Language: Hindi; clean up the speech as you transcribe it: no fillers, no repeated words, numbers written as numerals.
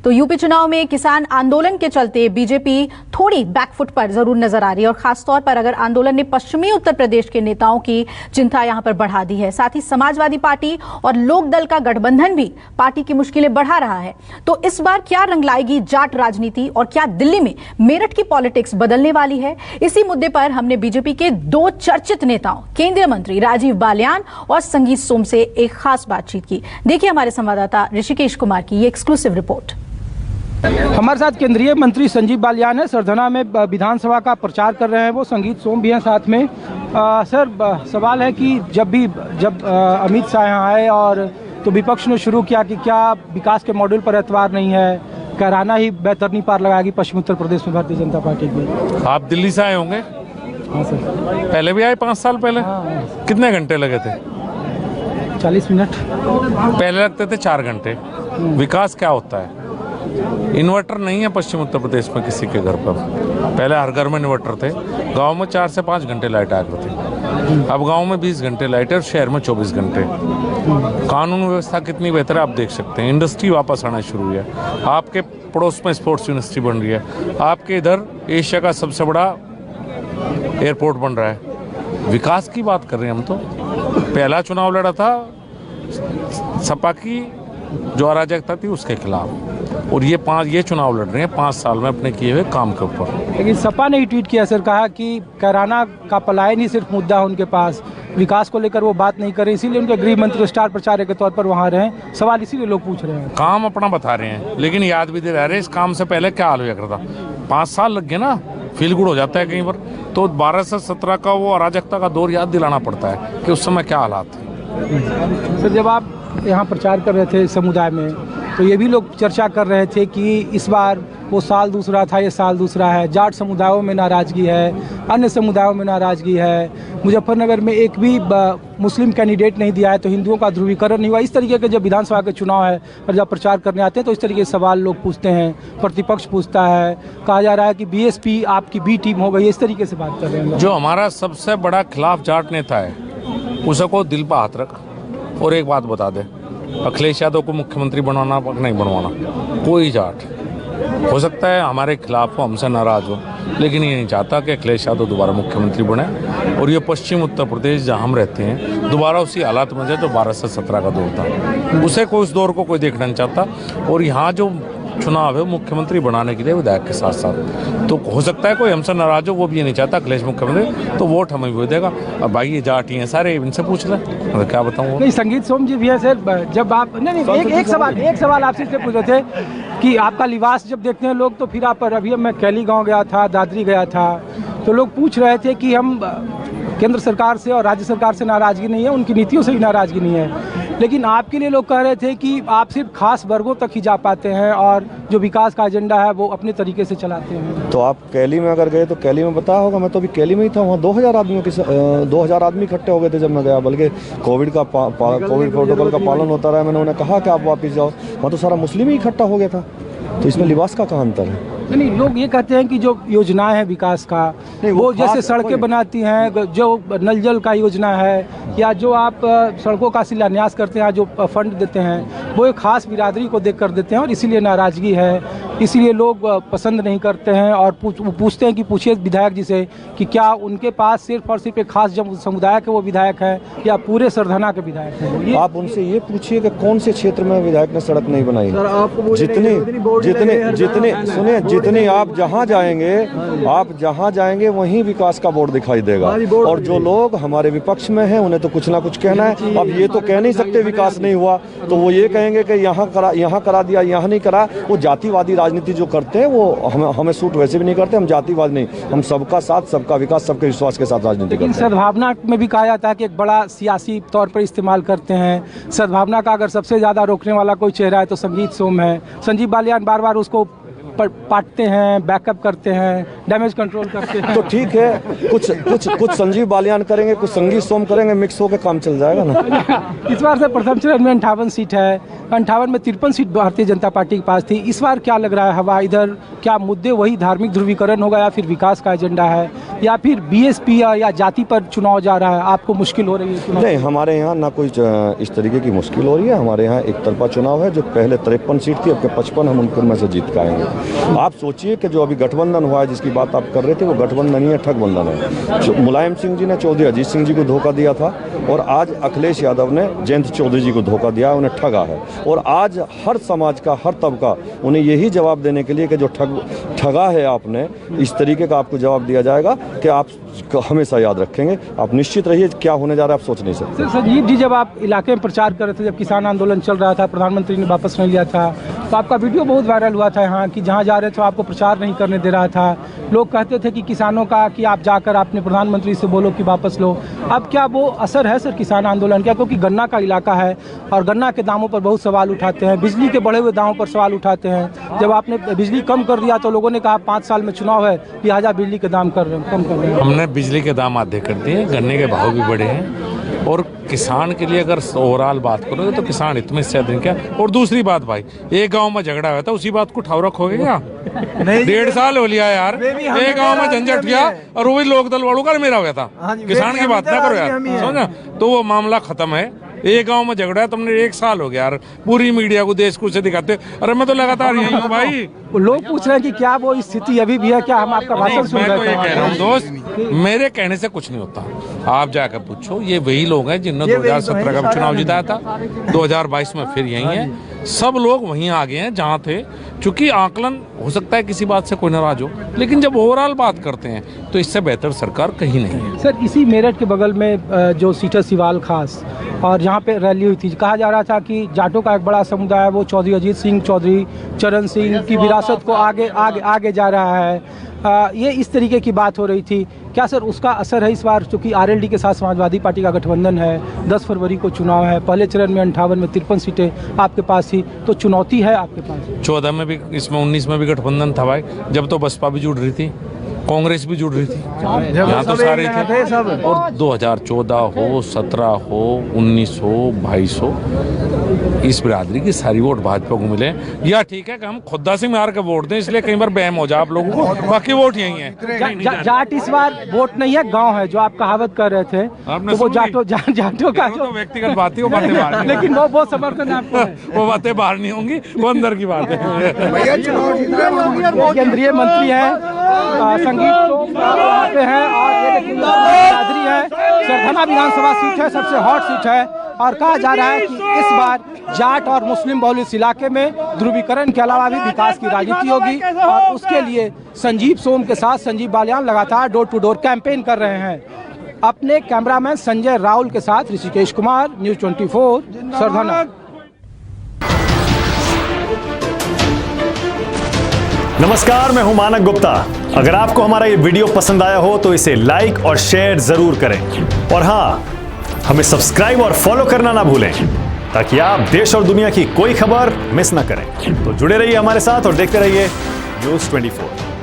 तो यूपी चुनाव में किसान आंदोलन के चलते बीजेपी थोड़ी बैकफुट पर जरूर नजर आ रही है और खासतौर पर अगर आंदोलन ने पश्चिमी उत्तर प्रदेश के नेताओं की चिंता यहां पर बढ़ा दी है। साथ ही समाजवादी पार्टी और लोक दल का गठबंधन भी पार्टी की मुश्किलें बढ़ा रहा है। तो इस बार क्या रंग लाएगी जाट राजनीति और क्या दिल्ली में मेरठ की पॉलिटिक्स बदलने वाली है? इसी मुद्दे पर हमने बीजेपी के दो चर्चित नेताओं केंद्रीय मंत्री राजीव बालियान और संगीत सोम से एक खास बातचीत की। देखिए हमारे संवाददाता ऋषिकेश कुमार की ये एक्सक्लूसिव रिपोर्ट। हमारे साथ केंद्रीय मंत्री संजीव बालियान है, सरधना में विधानसभा का प्रचार कर रहे हैं। वो संगीत सोम भी हैं साथ में। सर, सवाल है कि जब अमित शाह यहाँ आए और तो विपक्ष ने शुरू किया कि क्या विकास के मॉड्यूल पर एतबार नहीं है, कराना ही बैतरनी पार लगाएगी पश्चिमी उत्तर प्रदेश में भारतीय जनता पार्टी की। आप दिल्ली से आए होंगे? हाँ सर। पहले भी आए 5 साल पहले? हाँ। कितने घंटे लगे थे? 40 मिनट। पहले लगते थे 4 घंटे। विकास क्या होता है? इन्वर्टर नहीं है पश्चिम उत्तर प्रदेश में किसी के घर पर। पहले हर घर में इन्वर्टर थे। गांव में 4 से 5 घंटे लाइट आ रही थी। अब गांव में 20 घंटे लाइट है और शहर में 24 घंटे। कानून व्यवस्था कितनी बेहतर है आप देख सकते हैं। इंडस्ट्री वापस आना शुरू हुई है। आपके पड़ोस में स्पोर्ट्स यूनिवर्सिटी बन रही है। आपके इधर एशिया का सबसे बड़ा एयरपोर्ट बन रहा है। विकास की बात कर रहे हैं हम। तो पहला चुनाव लड़ा था सपा की जो अराजकता थी उसके खिलाफ, और ये चुनाव लड़ रहे हैं 5 साल में अपने किए हुए काम के ऊपर। लेकिन सपा ने ही ट्वीट किया सर, कहा कि कैराना का पलायन ही सिर्फ मुद्दा है उनके पास, विकास को लेकर वो बात नहीं कर रहे, इसीलिए उनके गृह मंत्री स्टार प्रचारक के तौर पर वहाँ रहे। सवाल इसीलिए लोग पूछ रहे हैं। काम अपना बता रहे हैं लेकिन याद भी दे रहे हैं इस काम से पहले क्या हाल हुआ करता। 5 साल लग गए ना, फील गुड हो जाता है कहीं पर। तो 12 से 17 का वो अराजकता का दौर याद दिलाना पड़ता है कि उस समय क्या हालात थे। सर, जब आप यहाँ प्रचार कर रहे थे समुदाय में, तो ये भी लोग चर्चा कर रहे थे कि इस बार वो साल दूसरा था, ये साल दूसरा है। जाट समुदायों में नाराज़गी है, अन्य समुदायों में नाराज़गी है। मुजफ्फरनगर में एक भी मुस्लिम कैंडिडेट नहीं दिया है, तो हिंदुओं का ध्रुवीकरण नहीं हुआ। इस तरीके के जब विधानसभा के चुनाव है और जब प्रचार करने आते हैं तो इस तरीके के सवाल लोग पूछते हैं, प्रतिपक्ष पूछता है। कहा जा रहा है कि बीएसपी आपकी बी टीम हो गई, इस तरीके से बात कर रहे हैं। जो हमारा सबसे बड़ा खिलाफ जाट नेता है उसे को दिल पर हाथ रख और एक बात बता दे, अखिलेश यादव को मुख्यमंत्री बनवाना नहीं बनवाना, कोई जाट हो सकता है हमारे खिलाफ हो, हमसे नाराज हो, लेकिन ये नहीं चाहता कि अखिलेश यादव दोबारा मुख्यमंत्री बने और ये पश्चिम उत्तर प्रदेश जहाँ हम रहते हैं दोबारा उसी हालात में जाए जो 12 से 17 का दौर था। उसे कोई उस दौर को कोई देखना नहीं चाहता। और यहाँ जो चुनाव है मुख्यमंत्री बनाने के लिए विधायक के साथ साथ, तो हो सकता है कोई हमसे नाराज हो, वो भी ये नहीं चाहता अखिलेश मुख्यमंत्री, तो वोट हमें भी देगा। अब भाई ये जाट ही हैं सारे, इनसे पूछ ले, मैं क्या बताऊँ। नहीं, संगीत सोम जी भी है सर। जब आप एक सवाल आपसे पूछ रहे थे कि आपका लिबास जब देखते हैं लोग, तो फिर आप पर अभी मैं कैली गाँव गया था, दादरी गया था, तो लोग पूछ रहे थे कि हम केंद्र सरकार से और राज्य सरकार से नाराज़गी नहीं है, उनकी नीतियों से भी नाराज़गी नहीं है, लेकिन आपके लिए लोग कह रहे थे कि आप सिर्फ खास वर्गों तक ही जा पाते हैं और जो विकास का एजेंडा है वो अपने तरीके से चलाते हैं। तो आप कैली में अगर गए तो कैली में बताया होगा, मैं तो अभी कैली में ही था, वहाँ 2000 आदमी इकट्ठे हो गए थे जब मैं गया। बल्कि कोविड प्रोटोकॉल का पालन होता रहा। मैंने उन्हें कहा कि आप वापस जाओ, वहाँ तो सारा मुस्लिम ही इकट्ठा हो गया था। तो इसमें लिबास का कहाँ अंतर है? नहीं, लोग ये कहते हैं कि जो योजनाएं हैं विकास का, वो जैसे सड़कें बनाती हैं, जो नल जल का योजना है, या जो आप सड़कों का शिलान्यास करते हैं, जो फंड देते हैं, वो एक खास बिरादरी को देख कर देते हैं और इसीलिए नाराज़गी है, इसीलिए लोग पसंद नहीं करते हैं। और पूछते हैं कि पूछिए विधायक जी से कि क्या उनके पास सिर्फ और सिर्फ एक खास समुदाय के वो विधायक हैं या पूरे सरधना के विधायक हैं। आप उनसे ये पूछिए कि कौन से क्षेत्र में विधायक ने सड़क नहीं बनाई। जितने आप जहाँ जाएंगे वहीं विकास का बोर्ड दिखाई देगा। और जो लोग हमारे विपक्ष में हैं उन्हें तो कुछ ना कुछ कहना है। अब ये तो कह नहीं सकते विकास नहीं हुआ, तो वो ये कहेंगे कि यहाँ करा दिया, यहाँ नहीं करा। वो जातिवादी राजनीति जो करते हैं वो हमें सूट वैसे भी नहीं करते। हम जातिवाद नहीं, हम सबका साथ, सबका विकास, सबके विश्वास के साथ राजनीति करते हैं। सद्भावना में भी कहा जाता है कि एक बड़ा सियासी तौर पर इस्तेमाल करते हैं। सद्भावना का अगर सबसे ज़्यादा रोकने वाला कोई चेहरा है तो संगीत सोम है। संजीव बालियान बार बार उसको पाटते हैं, बैकअप करते हैं, डैमेज कंट्रोल करते हैं। तो ठीक है, कुछ संजीव बालियान करेंगे, कुछ संगीत सोम करेंगे, मिक्स होकर काम चल जाएगा ना। इस बार से प्रथम चरण में 58 सीट है, 58 में 53 सीट भारतीय जनता पार्टी के पास थी। इस बार क्या लग रहा है हवा इधर? क्या मुद्दे वही धार्मिक ध्रुवीकरण होगा या फिर विकास का एजेंडा है या फिर बीएसपी या जाति पर चुनाव जा रहा है? आपको मुश्किल हो रही है? नहीं, हमारे यहाँ ना कोई इस तरीके की मुश्किल हो रही है। हमारे यहाँ एक तरफा चुनाव है। जो पहले 53 सीट थी, अब के 55 हम उनमें से जीत के आएंगे। आप सोचिए कि जो अभी गठबंधन हुआ है, जिसकी बात आप कर रहे थे, वो गठबंधन ही है, ठगबंधन है। मुलायम सिंह जी ने चौधरी अजीत सिंह जी को धोखा दिया था और आज अखिलेश यादव ने जयंत चौधरी जी को धोखा दिया, उन्हें ठगा है। और आज हर समाज का, हर तबका उन्हें यही जवाब देने के लिए कि जो ठगा है आपने, इस तरीके का आपको जवाब दिया जाएगा कि आप हमेशा याद रखेंगे। आप निश्चित रहिए, क्या होने जा रहा है आप सोच नहीं सकते। संजीव जी, जब आप इलाके में प्रचार कर रहे थे, जब किसान आंदोलन चल रहा था, प्रधानमंत्री ने वापस नहीं लिया था, तो आपका वीडियो बहुत वायरल हुआ था यहाँ कि जहाँ जा रहे थे आपको प्रचार नहीं करने दे रहा था। लोग कहते थे कि किसानों का कि आप जाकर अपने प्रधानमंत्री से बोलो कि वापस लो। अब क्या वो असर है सर किसान आंदोलन का? क्योंकि गन्ना का इलाका है और गन्ना के दामों पर बहुत सवाल उठाते हैं, बिजली के बढ़े हुए दामों पर सवाल उठाते हैं। जब आपने बिजली कम कर दिया तो लोगों ने कहा 5 साल में चुनाव है, लिहाजा बिजली के दाम कम कर रहे हैं। हमने बिजली के दाम आधे कर दिए, गन्ने के भाव भी बढ़े हैं। और किसान के लिए अगर ओवरऑल बात करोगे तो किसान इतने से अधिक क्या। और दूसरी बात भाई, एक गांव में झगड़ा हुआ था, उसी बात को ठाव रखोगे क्या? 1.5 साल हो लिया यार, एक गांव में झंझट किया और वो भी लोक दल वालों का मेरा हुआ था। किसान की बात ना करो यार, समझा? तो वो मामला खत्म है। एक गांव में झगड़ा है, तुमने 1 साल हो गया यार, पूरी मीडिया को देश को से दिखाते। अरे मैं तो लगातार यही हूँ भाई। लोग पूछ रहे हैं कि क्या वो स्थिति अभी भी है? क्या हम आपका भाषण सुन रहे थे? मैं तो ये कह रहा हूँ दोस्त, मेरे कहने से कुछ नहीं होता। आप जाकर पूछो, ये वही लोग हैं जिन्होंने 2017 का चुनाव जिताया था, 2022 में फिर यही है। सब लोग वहीं आ गए हैं जहाँ थे। चूंकि आकलन हो सकता है किसी बात से कोई नाराज हो, लेकिन जब ओवरऑल बात करते हैं तो इससे बेहतर सरकार कहीं नहीं है। सर, इसी मेरठ के बगल में जो सीटर सिवाल खास और जहाँ पे रैली हुई थी, कहा जा रहा था कि जाटों का एक बड़ा समुदाय है, वो चौधरी अजीत सिंह, चौधरी चरण सिंह की विरासत को आगे जा रहा है। ये इस तरीके की बात हो रही थी। क्या सर उसका असर है इस बार? चूँकि आरएलडी के साथ समाजवादी पार्टी का गठबंधन है, 10 फरवरी को चुनाव है, पहले चरण में 58 में 53 सीटें आपके पास थी, तो चुनौती है आपके पास। 14 में भी, इसमें 19 में भी गठबंधन था भाई, जब तो बसपा भी जुड़ रही थी, कांग्रेस भी जुड़ रही थी, यहाँ तो सारे थे सब। और 2014 हो, 17 हो, 19 हो, 22 हो, इस बिरादरी की सारी वोट भाजपा को मिले। या ठीक है कि हम खुदा से मार के वोट दें, इसलिए कई बार बहम हो जाए आप लोगों को, बाकी वोट यही है। जाट इस बार वोट नहीं है, गांव है, जो आप कहावत कर रहे थे। तो वो जाटों का जो व्यक्तिगत बात है, वो बातें बाहर, लेकिन वो समर्थन आपको है। वो बातें बाहर नहीं होंगी, वो अंदर की बात है। केंद्रीय मंत्री है, संगीत पे हैं और ये बिरादरी है, सरधना विधानसभा सीट है, सबसे हॉट सीट है। और कहा जा रहा है कि इस बार जाट और मुस्लिम बहुल इस इलाके में ध्रुवीकरण के अलावा भी विकास की राजनीति होगी और उसके लिए संजीव सोम के साथ संजीव बालियान लगातार डोर टू डोर कैंपेन कर रहे हैं। अपने कैमरामैन संजय राहुल के साथ ऋषिकेश कुमार, न्यूज़ 24, सरधना। नमस्कार, मैं हूं मानक गुप्ता। अगर आपको हमारा ये वीडियो पसंद आया हो तो इसे लाइक और शेयर जरूर करें और हाँ, हमें सब्सक्राइब और फॉलो करना ना भूलें ताकि आप देश और दुनिया की कोई खबर मिस ना करें। तो जुड़े रहिए हमारे साथ और देखते रहिए न्यूज़ 24।